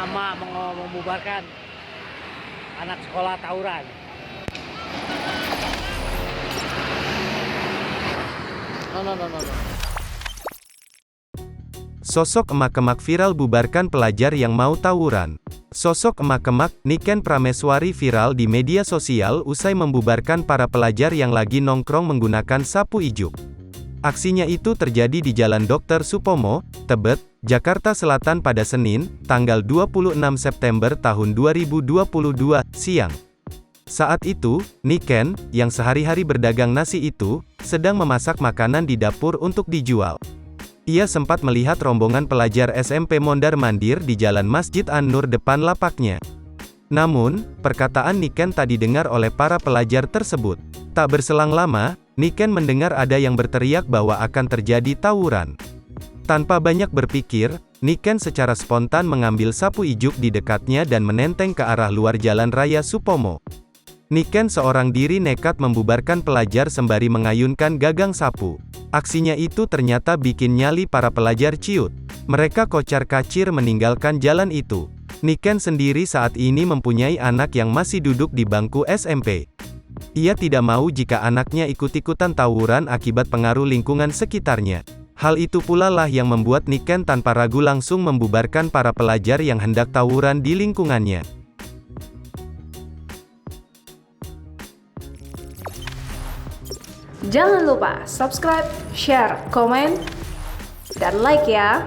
emak mau membubarkan anak sekolah tawuran. No. Sosok emak-emak viral bubarkan pelajar yang mau tawuran. Sosok emak-emak, Niken Prameswari viral di media sosial usai membubarkan para pelajar yang lagi nongkrong menggunakan sapu ijuk. Aksinya itu terjadi di Jalan Dr. Supomo, Tebet, Jakarta Selatan pada Senin, tanggal 26 September tahun 2022, siang. Saat itu, Niken, yang sehari-hari berdagang nasi itu, sedang memasak makanan di dapur untuk dijual. Ia sempat melihat rombongan pelajar SMP mondar-mandir di Jalan Masjid An-Nur depan lapaknya. Namun, perkataan Niken tak didengar oleh para pelajar tersebut. Tak berselang lama, Niken mendengar ada yang berteriak bahwa akan terjadi tawuran. Tanpa banyak berpikir, Niken secara spontan mengambil sapu ijuk di dekatnya dan menenteng ke arah luar Jalan Raya Supomo. Niken seorang diri nekat membubarkan pelajar sembari mengayunkan gagang sapu. Aksinya itu ternyata bikin nyali para pelajar ciut. Mereka kocar-kacir meninggalkan jalan itu. Niken sendiri saat ini mempunyai anak yang masih duduk di bangku SMP. Ia tidak mau jika anaknya ikut-ikutan tawuran akibat pengaruh lingkungan sekitarnya. Hal itu pula lah yang membuat Niken tanpa ragu langsung membubarkan para pelajar yang hendak tawuran di lingkungannya. Jangan lupa subscribe, share, komen, dan like ya.